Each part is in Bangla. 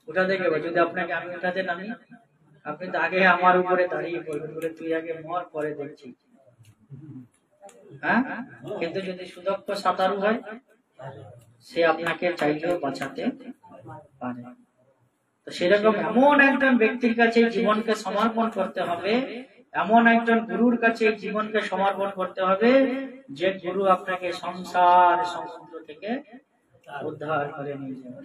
উঠাতে গেবে, যদি আপনাকে আমি উঠাতে নামি, আপনি তো আগে আমার উপরে দাঁড়িয়ে পড়বেন, বলে তুই আগে মর পরে দেখছি। হ্যাঁ, কিন্তু যদি সুদক্ষ সাঁতারু হয়, সে আপনাকে চাইলেও বাঁচাতে পারে। তো সেরকম এমন একজন ব্যক্তির কাছে জীবনকে সমর্পণ করতে হবে, এমন একজন গুরুর কাছে জীবনকে সমর্পণ করতে হবে, যে গুরু আপনাকে সংসার সমুদ্র থেকে উদ্ধার করে নিয়ে যাবে।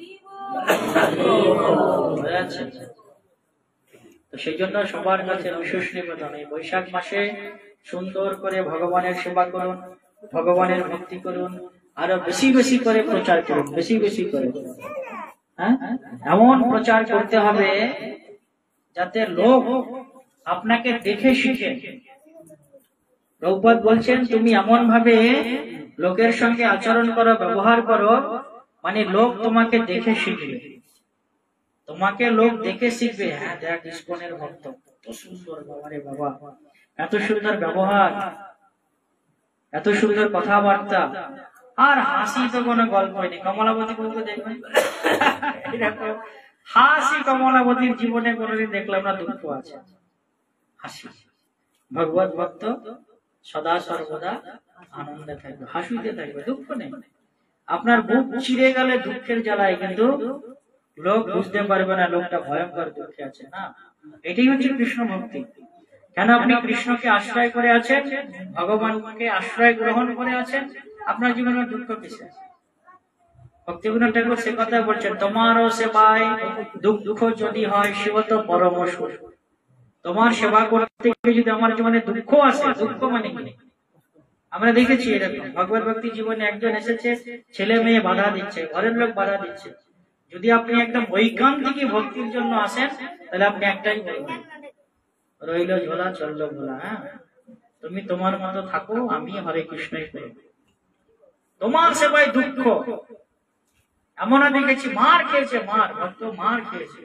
তো সেই জন্য সবার কাছে বিশেষ নিবেদন, এই বৈশাখ মাসে সুন্দর করে ভগবানের সেবা করুন, ভগবানের ভক্তি করুন, আরো বেশি বেশি করে প্রচার করুন, বেশি বেশি করে। হ্যাঁ, এমন প্রচার করতে হবে যাতে লোক আপনাকে দেখে শিখে। প্রভুপাদ বলছেন, তুমি এমন ভাবে লোকের সঙ্গে আচরণ করো, ব্যবহার করো, মানে লোক তোমাকে দেখে শিখবে। তোমাকে লোক দেখে শিখবে, হ্যাঁ দেখ ইস্কনের ভক্ত, কত সুন্দর, বাবারে বাবা, এত সুন্দর ব্যবহার, এত সুন্দর কথাবার্তা, আর হাসি তো কোনো গল্প নেই। কমলাবতী বলতে দেখবেন হাসি, কমলাবতীর জীবনে কোনোদিন দেখলাম না দুঃখ আছে, হাসি। ভগবত ভক্ত সদা সর্বদা আনন্দে থাকবে, হাসিতে থাকবে, দুঃখ নেই। আপনার বুক চিরে গেলে দুঃখের জ্বালায়, কিন্তু লোক বুঝতে পারবে না লোকটা ভয়ঙ্কর দুঃখে আছে। না, এটাই হচ্ছে কৃষ্ণ ভক্তি। কেন আপনি কৃষ্ণকে আশ্রয় করে আছেন, ভগবানকে আশ্রয় গ্রহণ করে আছেন, আপনার জীবনে দুঃখ কিসে? ভক্তিবিনোদ ঠাকুর সে কথা বলছেন, তোমারও সেবায় দুঃখ যদি হয় শিব তো পরম সুখ। তোমার সেবা করতে গিয়ে যদি আমার জীবনে দুঃখ আসে, দুঃখ মানে কি? আমরা দেখেছি এরকম ভগবত ভক্তি জীবনে একজন এসেছে, ছেলে মেয়ে বাধা দিচ্ছে, ঘরের লোক বাধা দিচ্ছে। যদি আপনি একদম ঐকান্তিক ভক্তির জন্য আসেন, তাহলে আপনি একটাই বলবেন, রইল ঝোলা চললো ভোলা। হ্যাঁ, তুমি তোমার মতো থাকো, আমি হরে কৃষ্ণই করব। তোমার সেবায় দুঃখ, এমন দেখেছি মার খেয়েছে, মার ভক্ত মার খেয়েছে,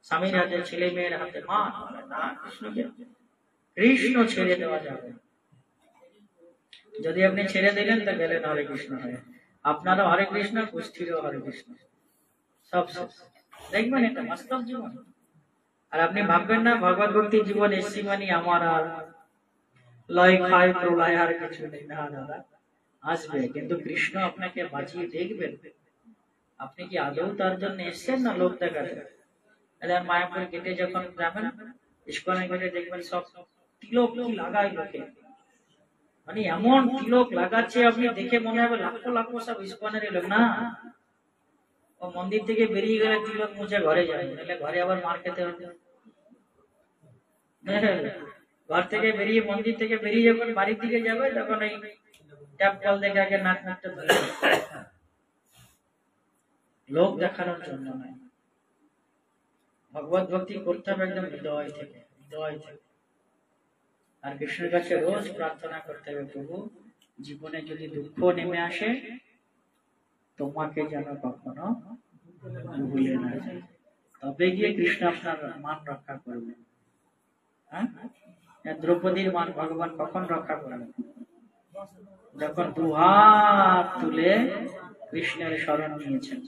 স্বামীর হাতে, ছেলে মেয়ের হাতে মার। কৃষ্ণকে, কৃষ্ণ ছেড়ে দেওয়া যাবে। যদি আপনি ছেড়ে দিলেন তো গেলেন হরে কৃষ্ণ হয়ে, আপনারও হরে কৃষ্ণ, কুষ্ঠিরও হরে কৃষ্ণ, সব শেষ। দেখবেন এটা বাস্তব জীবন। আর আপনি ভাববেন না ভগবত ভক্তির জীবন এসছি মানে আমার আর লয় ক্ষয় প্রলয় আর কিছু নেই। না দাদা, আসবে, কিন্তু কৃষ্ণ আপনাকে বাঁচিয়ে দেখবেন। আপনি কি আদৌ তার জন্য এসছেন না লোক দেখাতে? মায়াপুর গেটে যখন যাবেন, ইস্কনের গেটে দেখবেন সব তিলক কি লাগায় লোকে, মানে এমন তিলক লাগাচ্ছে আপনি দেখে মনে হবে লাখো লাখো সব ইস্কনের লোক। না, ও মন্দির থেকে বেরিয়ে গেলে তিলক মুছে ঘরে যায়, তাহলে ঘরে আবার মার খেতে হবে। ঘর থেকে বেরিয়ে, মন্দির থেকে বেরিয়ে যখন বাড়ির দিকে যাবে, তখন এই ট্যাপ কল দেখে আগে নাক মুখটা ধরে, লোক দেখানোর জন্য নয়। ভগবত ভক্তি করতে হবে একদম হৃদয় থেকে, হৃদয় থেকে। আর কৃষ্ণের কাছে রোজ প্রার্থনা করতে হবে, প্রভু জীবনে যদি দুঃখ নেমে আসে, তোমাকে যেন কখনো ভুলে না যায়, তবে গিয়ে কৃষ্ণ আপনার মান রক্ষা করবে। হ্যাঁ, দ্রৌপদীর মান ভগবান কখন রক্ষা করবেন? যখন দুহাত তুলে কৃষ্ণের শরণ নিয়েছেন।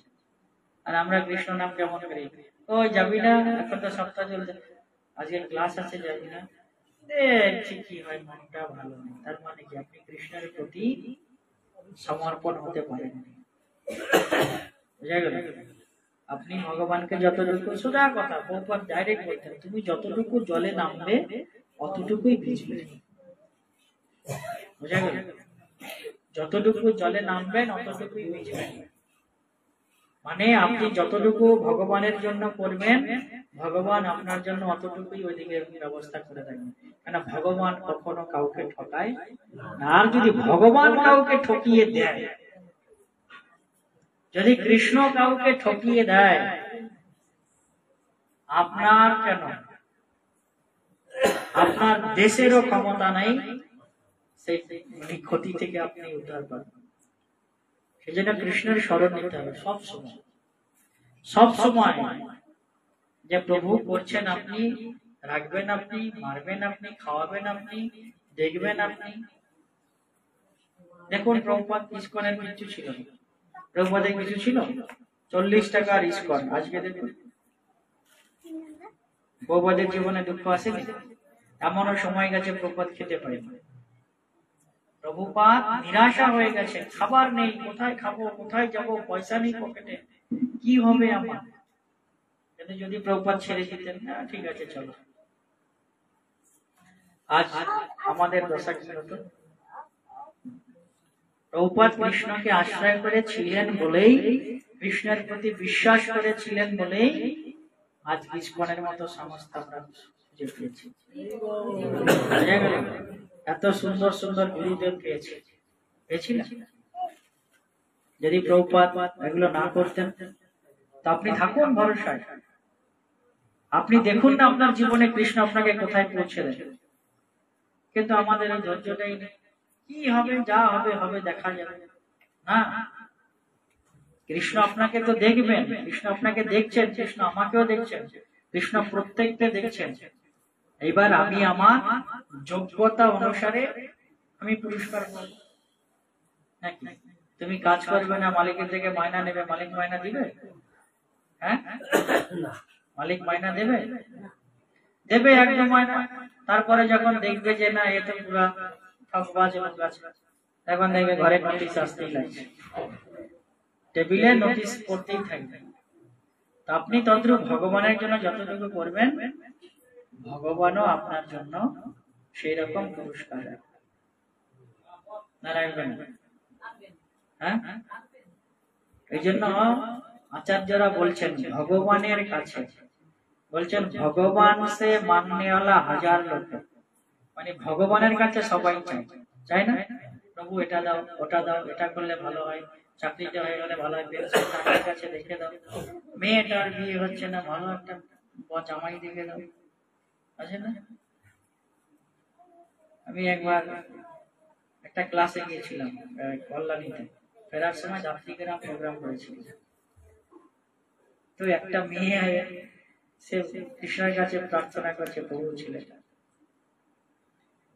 আর আমরা কৃষ্ণ নাম কেমন করি, ওই যাবি না, এখন তো সপ্তাহ চলছে, আজকে ক্লাস আছে, যাবি না, দেখছি কি হয়, মনটা ভালো নেই। তার মানে কি আপনি কৃষ্ণের প্রতি সমর্পণ হতে পারেন। বুঝা গেল? আপনি ভগবানকে যতটুকু, সোজা কথা, প্রভুপাদ ডাইরেক্ট বলতেন, তুমি যতটুকু জলে নামবে অতটুকুই ভিজবে। বুঝা গেল? যতটুকু জলে নামবেন অতটুকুই ভিজবেন। মানে আপনি যতটুকু ভগবানের জন্য করবেন, ভগবান আপনার জন্য অতটুকুই ওইদিকে ব্যবস্থা করে থাকবেন। কেন ভগবান কখনো কাউকে ঠকায় না। আর যদি ভগবান কাউকে ঠকিয়ে দেয়, যদি কৃষ্ণ কাউকে ঠকিয়ে দেয়, আপনার কেন, আপনার দেশেরও ক্ষমতা নাই সেই ক্ষতি থেকে আপনি উদ্ধার পাবেন। সেই জন্য কৃষ্ণের স্মরণ নিতে হবে সব সময়, সব সময়। যে প্রভু করছেন আপনি, রাখবেন আপনি, মারবেন আপনি, খাওয়াবেন আপনি, দেখবেন আপনি। দেখুন প্রভুপাদ ইস্কনের কিছু ছিল না, প্রভুপাদের কিছু ছিল 40 টাকার ইস্কন, আজকে দেখুন প্রভুপাদের জীবনে দুঃখ আসেনি? এমনও সময় গেছে প্রভুপাদ খেতে পারে না, প্রভুপাদ নিরাশা হয়ে গেছে, খাবার নেই, কোথায় খাবো, কোথায় যাব, পয়সা নেই পকেটে, কি হবে আমার। কিন্তু যদি প্রভুপাদ ছেড়ে দিতেন, না ঠিক আছে চলো, আজ আমাদের দশা কি হতো? প্রভুপাদ কৃষ্ণকে আশ্রয় করেছিলেন বলেই, কৃষ্ণের প্রতি বিশ্বাস করেছিলেন বলেই আজ ইস্কনের মতো সংস্থা আমরা খুঁজে পেয়েছি। এত সুন্দর সুন্দর গুরুদেব পেয়েছিলেন। যদি প্রভুপাদ এগুলো না করতেন, তো আপনি থাকুন ভরসায়, আপনি দেখুন না আপনার জীবনে কৃষ্ণ আপনাকে কোথায় পৌঁছে দেন। কিন্তু আমাদের এই ধৈর্যটাই নেই, কি হবে, যা হবে হবে, দেখা যাবে না। কৃষ্ণ আপনাকে তো দেখবেন, কৃষ্ণ আপনাকে দেখছেন, কৃষ্ণ আমাকেও দেখছেন, কৃষ্ণ প্রত্যেককে দেখছেন। এইবার আমি আমার যোগ্যতা অনুসারে আমি পুরস্কার পাবো নাকি? তুমি কাজ করবে না, মালিকের থেকে মাইনা নেবে, মালিক মাইনা দিবে? হ্যাঁ, মালিক মাইনা দেবে? দেবে একদম মাইনা। তারপরে যখন দেখবে যে না, এ তো পুরা ঠকবাজ এবং গাছ, তখন দেখবে ঘরে নোটিশ আসতেই লাগছে, টেবিলে নোটিশ পড়তেই থাকবে। আপনি তদ্রূপ ভগবানের জন্য যতটুকু করবেন, ভগবানও আপনার জন্য সেই রকম পুরস্কার রাখবেন। হ্যাঁ, এই জন্য আচার্যরা বলছেন ভগবানের কাছে, বলছেন ভগবান সে মাননেওয়ালা হাজার লোক, মানে ভগবানের কাছে সবাই চায় না, প্রভু এটা দাও, ওটা দাও, এটা করলে ভালো হয়, চাকরিটা হয়ে গেলে ভালো হয়, পেনশন কাছে দেখে দাও, মেয়েটার বিয়ে হচ্ছে না, ভালো একটা জামাই দেখে দাও, আছে না? আমি একবার একটা ক্লাসে গিয়েছিলাম কল্যাণীতে, ফেরার সময় যাত্রীকেরা প্রোগ্রাম করেছিল। তো একটা মেয়ে সে কৃষ্ণের কাছে প্রার্থনা করছে, প্রভু ছেলেটা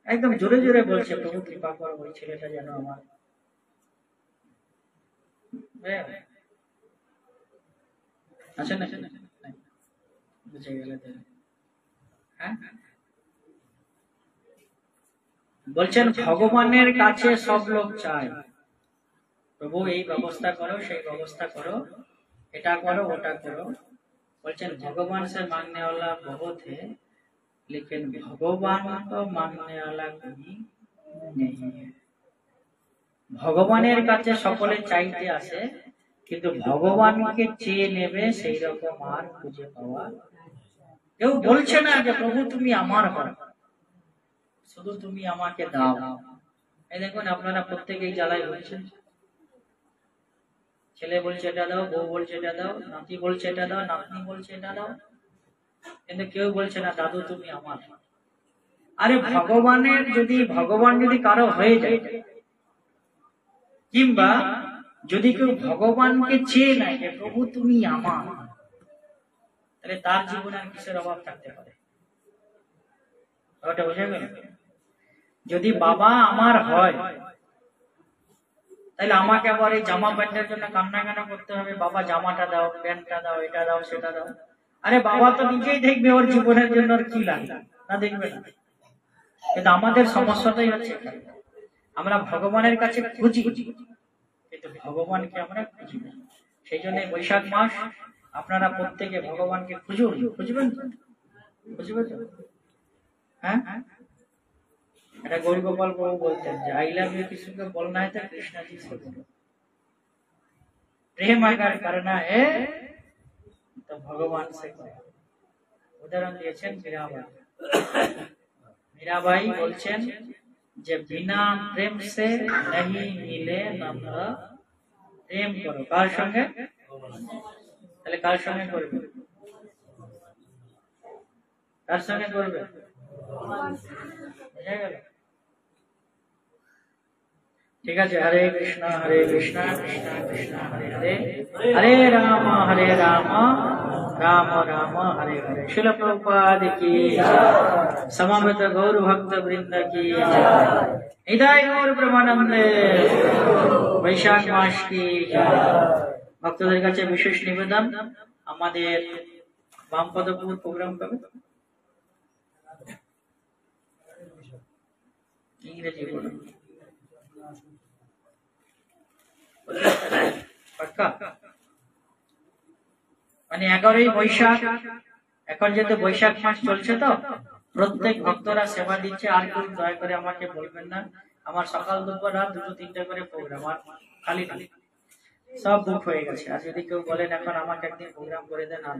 একদম জোরে জোরে বলছে, প্রভু কৃপা করো ওই ছেলেটা যেন আমার। আচ্ছা না, বুঝে গেলে। হ্যাঁ, বলছেন ভগবানের কাছে সব লোক চায়, প্রভু এই ব্যবস্থা করো, সেই ব্যবস্থা করো, এটা করো, ওটা করো। বলছেন ভগবান সে মাননে वाला बहुत है, लेकिन भगवान को मानने वाला कोई नहीं है। ভগবানের কাছে সকলে চাইতে আসে, কিন্তু ভগবানকে চেয়ে নেবে সেই রকম আর খুঁজে পাওয়া কেউ বলছে না যে প্রভু তুমি আমার হও, শুধু তুমি আমাকে দাও। এই দেখুন আপনারা প্রত্যেকেই জ্বালায় বলছেন, ছেলে বলছে এটা দাও, বউ বলছে এটা দাও, নাতি বলছে এটা দাও, নাতনি বলছে এটা দাও, কিন্তু কেউ বলছে না দাদু তুমি আমার। আরে ভগবান যদি কারো হয়ে যায়, কিংবা যদি কেউ ভগবানকে চেয়ে নেয় যে প্রভু তুমি আমার, তাহলে তার জীবনে আর কিসের অভাব থাকতে পারে? ওটা বুঝে গেল? যদি বাবা আমার হয়, তাহলে আমাকে আবার এই জামা প্যান্টের জন্য কান্না কেন করতে হবে? বাবা জামাটা দাও, প্যান্টটা দাও, এটা দাও, সেটা দাও। আরে বাবা তো নিজেই দেখবে ওর জীবনের জন্য কি লাগে, না দেখবে না? কিন্তু আমাদের সমস্যাটাই হচ্ছে আমরা ভগবানের কাছে খুঁজি, কিন্তু ভগবানকে আমরা খুঁজি না। সেই জন্য বৈশাখ মাস আপনারা প্রত্যেকে ভগবানকে খুঁজবেন তো? হ্যাঁ, এটা गौर गोपाल प्रभु बोलते हैं, आई लव यू किसी को बोलना है तो कृष्णा जी से बोलो, प्रेम अगर करना है तो भगवान से करो। उदाहरण दिएছেন मीराबाई बोलছেন যে बिना प्रेम से नहीं मिले नंद, प्रेम करो কার সঙ্গে? তাহলে কার সঙ্গে করবে? কার সঙ্গে করবে? বুঝা গেল? ঠিক আছে, হরে কৃষ্ণ কৃষ্ণ কৃষ্ণ হরে হরে, হরে রাম রাম রাম হরে হরে। শিল প্রভুপাদ কি সমবেত গৌর ভক্ত বৃন্দ কি হৃদয় গৌর প্রেমানন্দে। বৈশাখ মাস কি ভক্তদের কাছে বিশেষ নিবেদন, আমাদের বামপদপুর প্রোগ্রাম কবে? ইংরেজি বলুন পাক্কা, মানে 11ই বৈশাখ। এখন যেহেতু বৈশাখ মাস চলছে তো প্রত্যেক ভক্তরা সেবা দিচ্ছে। আর কেউ দয়া করে আমাকে বলবেন না, আমার সকাল দুপুর রাত 2-3টে করে প্রোগ্রাম, আর খালি খালি সব বুক হয়ে গেছে। আর যদি কেউ বলেন এখন আমাকে একদিন প্রোগ্রাম করে দেন, আর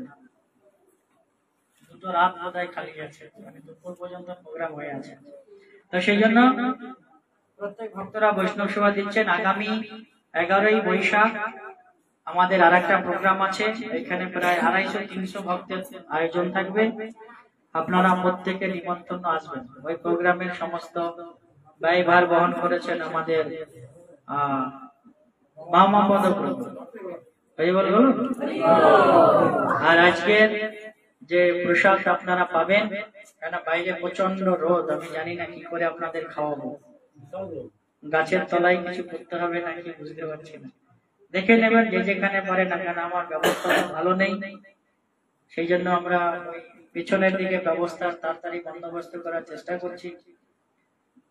2 রাত বোধহয় খালি আছে, মানে দুপুর পর্যন্ত প্রোগ্রাম হয়ে আছে। তো সেই জন্য প্রত্যেক ভক্তরা বৈষ্ণব সেবা দিচ্ছেন। আগামী 11ই বৈশাখ আমাদের আর একটা প্রোগ্রাম আছে। এখানে প্রায় 250-300 ভক্তের আয়োজন থাকবে। আপনারা প্রত্যেকে নিমন্ত্রণ আসবেন। ওই প্রোগ্রামের সমস্ত ব্যয়ভার বহন করেছেন আমাদের বামপদ প্রভু। বলুন। আর আজকের যে প্রসাদ আপনারা পাবেন, কেন বাইরে প্রচন্ড রোদ, আমি জানি না কি করে আপনাদের খাওয়াবো। গাছের তলায় কিছু করতে হবে নাকি বুঝতে পারছি না, দেখে নেবেন যে যেখানে পারে না কেন। আমার ব্যবস্থা ভালো নেই, সেই জন্য আমরা পিছনের দিকে ব্যবস্থা তাড়াতাড়ি বন্দোবস্ত করার চেষ্টা করছি।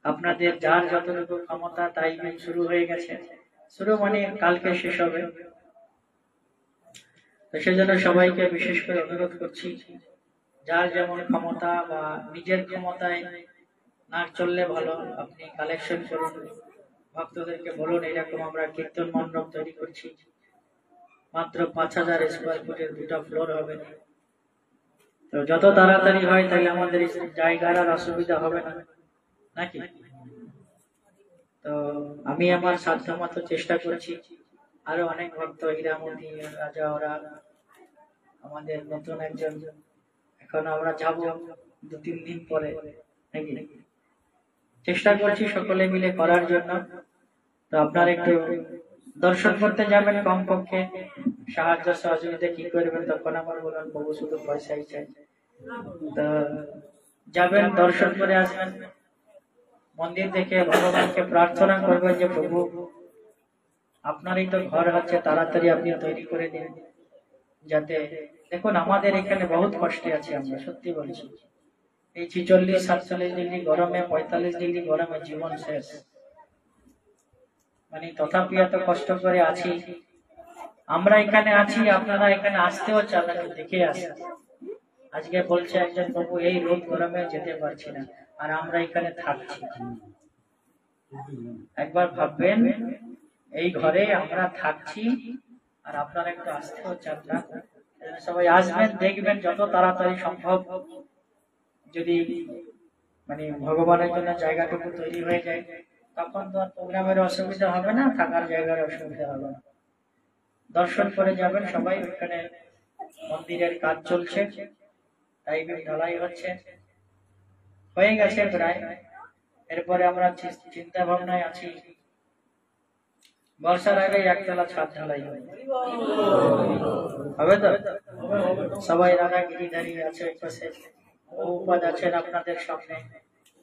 আপনাদের যার যতটুকু ক্ষমতা তাই শুরু হয়ে গেছে, শুরু মানে কালকে শেষ হবে। তো সেই জন্য সবাইকে বিশেষ করে অনুরোধ করছি, যার যেমন ক্ষমতা বা নিজের ক্ষমতায় না চললে ভালো, আপনি কালেকশন করুন, ভক্তদেরকে বলুন এরকম আমরা কীর্তন মণ্ডপ তৈরি করছি, মাত্র 5000 স্কোয়ার ফুটের 2টা ফ্লোর হবে। তো যত তাড়াতাড়ি হয় তাহলে আমাদের জায়গার আর অসুবিধা হবে না, নাকি? তো আমি আমার সাধ্যমতো চেষ্টা করছি। আরো অনেক ভক্ত, হীরামতি, রাজা, ওরা আমাদের নতুন একজন, এখন আমরা যাব 2-3 দিন পরে, নাকি? চেষ্টা করছি সকলে মিলে করার জন্য। তো আপনারা একটু দর্শন করতে যাবেন, কমপক্ষে সাহায্য সহযোগিতা কি করবেন, তখন আমার বলুন প্রভু শুধু পয়সাই চাই। তো যাবেন, দর্শন করে আসবেন, মন্দির দেখে ভগবানকে প্রার্থনা করবেন যে প্রভু আপনারই তো ঘর আছে, তাড়াতাড়ি আপনি তৈরি করে দিন। যাতে দেখুন আমাদের এখানে বহুত কষ্টে আছে, আমরা সত্যি বলছি। এই 46-47 ডিগ্রি গরমে, 45 ডিগ্রি গরমে জীবন শেষ, মানে তথাপি এত কষ্ট করে আছি। আমরা এখানে আছি, আপনারা এখানে আসতেও চান না, দেখে আসেন। আজকে বলছে একজন প্রভু এই রোদ গরমে যেতে পারছি না, আর আমরা এখানে থাকছি। একবার ভাববেন, এই ঘরে আমরা থাকছি আর আপনারা একটু আসতেও চান না। সবাই আসবেন, দেখবেন যত তাড়াতাড়ি সম্ভব যদি মানে ভগবানের জন্য জায়গাটুকু তৈরি হয়ে যায়, তখন তো আর প্রোগ্রামের অসুবিধা হবে না, থাকার জায়গার অসুবিধা হবে না। দর্শন করে যাবেন সবাই। ওখানে মন্দিরের কাজ চলছে, টাইপের ঢালাই হচ্ছে, হয়ে গেছে প্রায়। এরপরে আমরা চিন্তা ভাবনায় আছি বর্ষার আগে একতলা ছাদ ঢালাই হবে। তো সবাই রাধা গিরিধারী আছে, পাশে বহুপদ আছেন আপনাদের সামনে।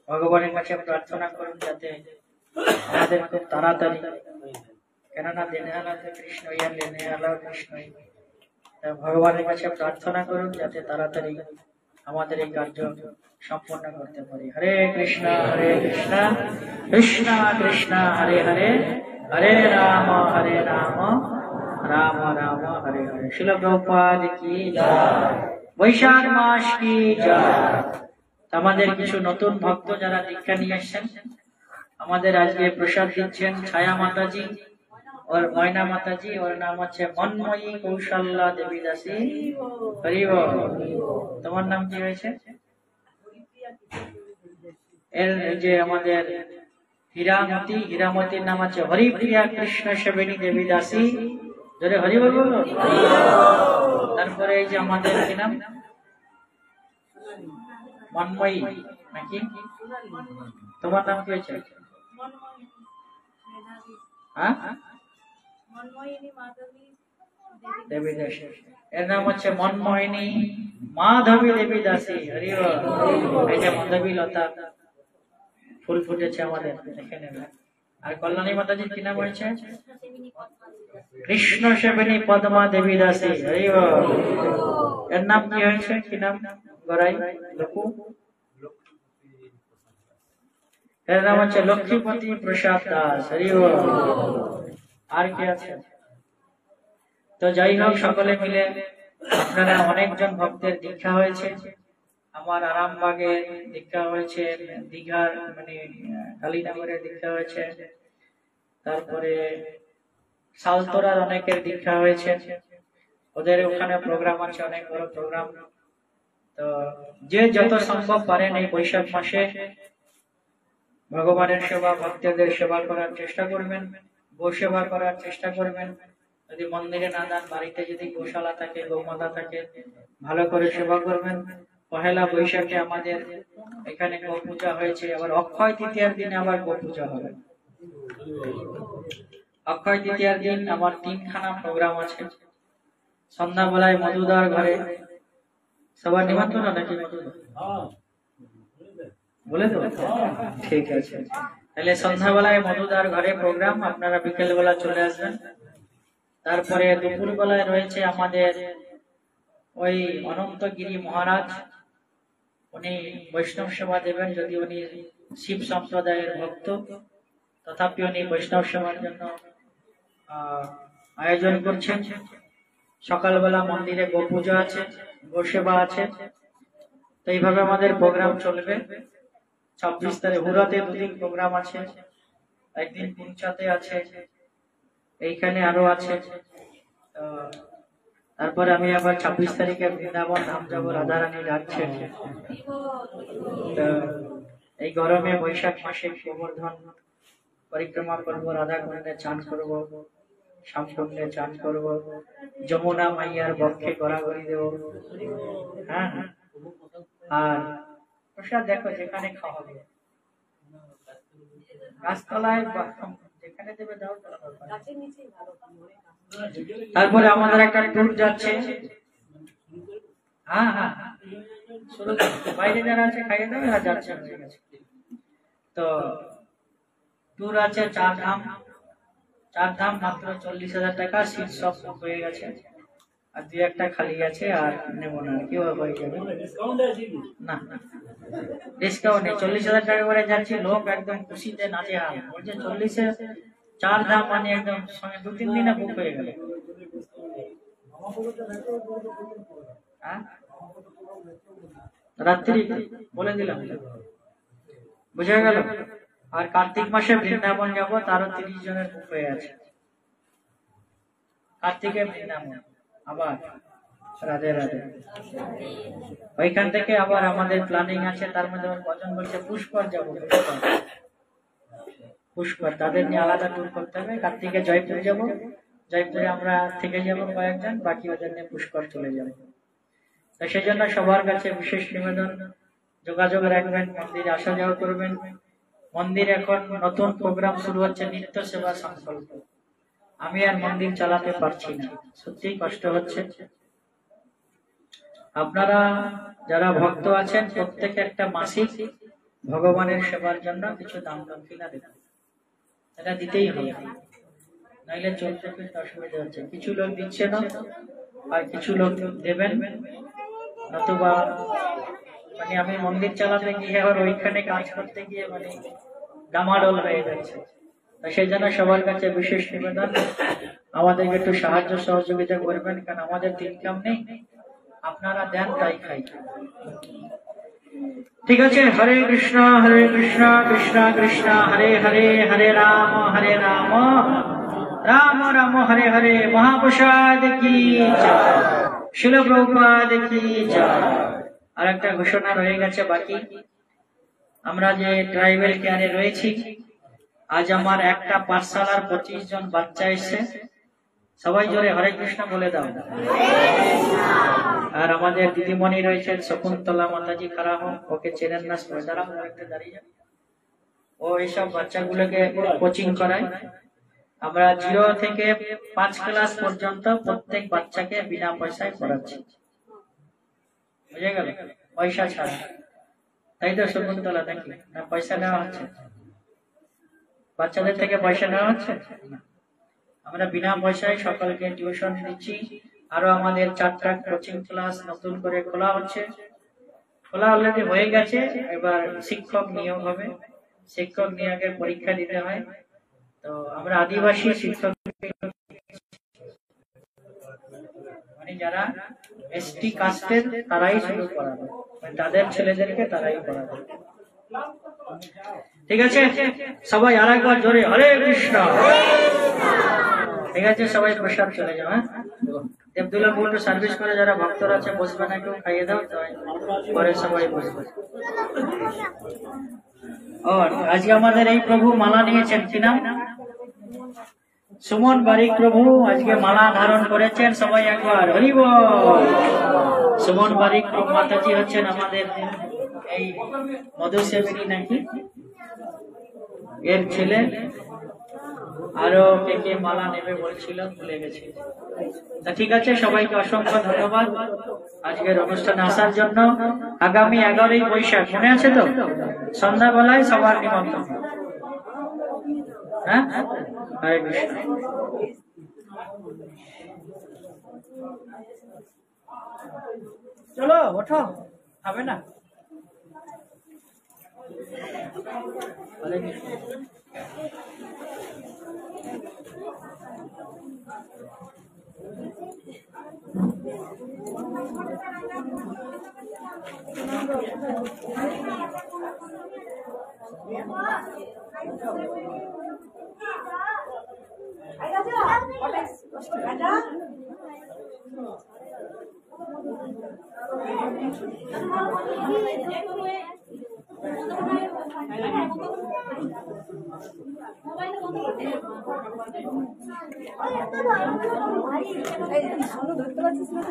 ভগবানের কাছে প্রার্থনা করুন যাতে আমাদের খুব তাড়াতাড়ি, কেননা দেনে আলা কৃষ্ণ, ইয়া লেনে আলা কৃষ্ণ, ভগবানের কাছে প্রার্থনা করুন যাতে তাড়াতাড়ি আমাদের এই কার্য সম্পন্ন করতে পারি। হরে কৃষ্ণ কৃষ্ণ কৃষ্ণ হরে হরে, হরে রাম রাম রাম হরে হরে। শিল প্রভুপাদ কি জয়, বৈশাখ মাস কি জয়। আমাদের কিছু নতুন ভক্ত যারা দীক্ষা নিয়ে এসেছেন, আমাদের আজকে প্রসাদ দিচ্ছেন ছায়া মাতাজি और ময়না মাতাজি, ওর নাম হচ্ছে মন্ময়ী কৌশল্যা দেবী দাসী। হরি বল। তোমার নাম কি হয়েছে? এর যে আমাদের হীরামতির নাম আছে হরিপ্রিয়া কৃষ্ণ সেবিনী দেবী দাসী। ধরে হরি বল। তারপরে এই যে আমাদের কি নাম, মন্ময়ী নাকি? তোমার নাম কি হয়েছে? হ্যাঁ, দেবী দাসী। এর নাম হচ্ছে মনমোহিনী মাধবী দেবী দাসী। হরি বল। এই যে মাধবী লতা ফুল ফুটেছে আমাদের, দেখে নেবেন। আর কল্যাণী মাতাজির কি নাম হয়েছে? কৃষ্ণ সেবিনী পদ্মা দেবী দাসী। এর নাম কি হয়েছে? কি নাম? গড়াই লকু। এর নাম হচ্ছে লক্ষ্মীপতি প্রসাদ দাস। আর কি আছে? তো যাই হোক, সকলে মিলে আপনারা অনেকজন ভক্তের দীক্ষা হয়েছে। আমার আরামবাগে দীক্ষা হয়েছে, দীঘার মানে কালীনগরে দীক্ষা হয়েছে, তারপরে সালতোরার অনেকের দীক্ষা হয়েছে। ওদের ওখানে প্রোগ্রাম আছে, অনেক বড় প্রোগ্রাম। তো যে যত সম্ভব পারেন এই বৈশাখ মাসে ভগবানের সেবা, ভক্তদের সেবা করার চেষ্টা করবেন, গো সেবা করার চেষ্টা করবেন। যদি মন্দিরে না যান, বাড়িতে যদি গোশালা থাকে, গৌমাতা থাকে, ভালো করে সেবা করবেন। পহেলা বৈশাখে আমাদের এখানে গো পূজা হয়েছে, আবার অক্ষয় তৃতীয়ার দিনে আবার গো পূজা হবে। অক্ষয় তৃতীয়ার দিন আমার 3খানা প্রোগ্রাম আছে। সন্ধ্যাবেলায় মধুদার ঘরে সবার নিমন্ত্রণ নাকি? বলে তো, ঠিক আছে। তাহলে সন্ধ্যাবেলায় মধুদার ঘরে প্রোগ্রাম, আপনারা বিকেল বেলা চলে আসবেন। তারপরে দুপুর বেলায় রয়েছে আমাদের ওই অনন্তগিরি মহারাজ, উনি বৈষ্ণব সেবা দেবেন। যদি উনি শিব সম্প্রদায়ের ভক্ত, তথাপি উনি বৈষ্ণব সেবার জন্য আয়োজন করছেন। সকালবেলা মন্দিরে গো পূজা আছে, গো সেবা আছে। তো এইভাবে আমাদের প্রোগ্রাম চলবে। 26 তারিখ হুরাতে 2 দিন প্রোগ্রাম আছে, একদিন পুঞ্চাতে আছে, এইখানে আরো আছে। তারপরে আমি আবার 26 তারিখে বৃন্দাবন ধাম যাবো, রাধারানী যাচ্ছে। এই গরমে বৈশাখ মাসে গোবর্ধন পরিক্রমা করবো, রাধা কুণ্ডে চান করবো, শ্যামকুণ্ডে চান করবো, যমুনা মাইয়ার বক্ষে গড়াগড়ি দেবো। হ্যাঁ, আর প্রসাদ দেখো যেখানে খাওয়া হবে, গাছতলায় যেখানে দেবে দাও। তারপরে আমাদের একটা ট্যুর যাচ্ছে। হ্যাঁ হ্যাঁ, বাইরে যারা আছে খাইয়ে দেবে, আর যাচ্ছে। তো ট্যুর আছে 4 ধাম। 4 ধাম মাত্র 40,000 টাকা, সিট সব হয়ে গেছে, আর 2-1টা খালি আছে, আর নেব না। কি হয়ে যাবে? না, ডিসকাউন্ট নেই। 40,000 টাকা করে যাচ্ছি, লোক একদম খুশিতে নাচে। হাল বলছে 40-এ 4 ধাম মানে একদম সঙ্গে 2-3 দিনে বুক হয়ে গেল। রাত্রি বলে দিলাম, বুঝা গেল। আর কার্তিক মাসে বৃন্দাবন যাবো, তারও 30 জনের বুক হয়ে আছে। কার্তিকে বৃন্দাবন, আবার রাধে রাধে। ওইখান থেকে আবার আমাদের প্ল্যানিং আছে, তার মধ্যে কজন বলছে পুষ্কর যাবো। পুষ্কর তাদের নিয়ে আলাদা ট্যুর করতে হবে। কার্তিকে জয়পুর যাবো, জয়পুরে আমরা থেকে যাবো কয়েকজন, বাকি ওদের নিয়ে পুষ্কর চলে যাবো। তো সেই জন্য সবার কাছে বিশেষ নিবেদন, যোগাযোগ রাখবেন, মন্দিরে আসা যাওয়া করবেন। মন্দির এখন নতুন প্রোগ্রাম শুরু হচ্ছে, নিত্য সেবা সংকল্প। আমি আর মন্দির চালাতে পারছি না, সত্যিই কষ্ট হচ্ছে। আপনারা যারা ভক্ত আছেন, প্রত্যেকে একটা মাসিক ভগবানের সেবার জন্য কিছু দান দক্ষিণা দেবেন। এটা দিতেই হবে, নাইলে চলতে ফিরতে অসুবিধা হচ্ছে। কিছু লোক দিচ্ছে না, আর কিছু লোক দেবেন। নতুবা মানে আমি মন্দির চালাতে গিয়ে আবার ওইখানে কাজ করতে গিয়ে মানে ডামাডোল হয়ে যাচ্ছে। সেই জন্য সবার কাছে বিশেষ নিবেদন, আমাদেরকে একটু সাহায্য সহযোগিতা করবেন, কারণ আমাদের ইনকাম নেই। আপনারা দেন তাই খাই। ঠিক আছে? হরে কৃষ্ণ কৃষ্ণ কৃষ্ণ হরে হরে, হরে রাম রাম রাম হরে হরে। মহাপ্রসাদ কি জয়, শিল প্রভুপাদ কি জয়। আর একটা ঘোষণা রয়ে গেছে বাকি। আমরা যে ট্রাইবেল কেয়ারে রয়েছি, আজ আমার একটা পাঠশালার 25 জন বাচ্চা এসছে। সবাই জোরে হরে কৃষ্ণ বলে দাও। আর আমাদের দিদিমণি রয়েছেন শকুন্তলা মাতাজি, খারাপ হোক, ওকে চেনেন না, দাঁড়িয়ে। ও এইসব বাচ্চাগুলোকে কোচিং করায়। আমরা 0 থেকে 5 ক্লাস পর্যন্ত প্রত্যেক বাচ্চাকে বিনা পয়সায় পড়াচ্ছি। বুঝে গেল? পয়সা ছাড়া। তাই তো শকুন্তলা, নাকি না পয়সা নেওয়া হচ্ছে? বাচ্চাদের থেকে পয়সা নেওয়া হচ্ছে না। আমরা বিনা পয়সায় সকলকে টিউশন দিচ্ছি। আরো আমাদের 4টা কোচিং ক্লাস নতুন করে খোলা হচ্ছে। খোলা অলরেডি হয়ে গেছে, এবার শিক্ষক নিয়োগ হবে। শিক্ষক নিয়োগের পরীক্ষা দিতে হয়। তো আমরা আদিবাসী শিক্ষক মানে যারা এসটি কাস্টের তারাই শুরু করাবে, তাদের ছেলেদেরকে তারাই করাবে। ঠিক আছে, সবাই আরেকবার জোরে হরে কৃষ্ণ। ঠিক আছে, সবাই প্রসাদ চলে যাও। হ্যাঁ, দেবদুল্লাহ বলতে সার্ভিস করে যারা ভক্তরা আছে বসবে না, একটু খাইয়ে দাও, পরে সবাই বসবে। ও আজকে আমাদের এই প্রভু মালা নিয়েছেন, কি নাম? সুমন বারিক প্রভু আজকে মালা ধারণ করেছেন। সবাই একবার হরি বল। সুমন বারিক মাতাজি হচ্ছেন আমাদের এই মধুসেবিনী নাকি এর ছেলে। আরো কে কে মালা নেবে বলছিল, ভুলে গেছি। তা ঠিক আছে, সবাইকে অসংখ্য ধন্যবাদ আজকের অনুষ্ঠানে আসার জন্য। আগামী 11ই বৈশাখ মনে আছে তো? সন্ধ্যাবেলায় সবার নিমন্ত্রণ। হ্যাঁ, হরে কৃষ্ণ। চলো ওঠো, হবে না? হরে কৃষ্ণ। ধরতে পারছিস না?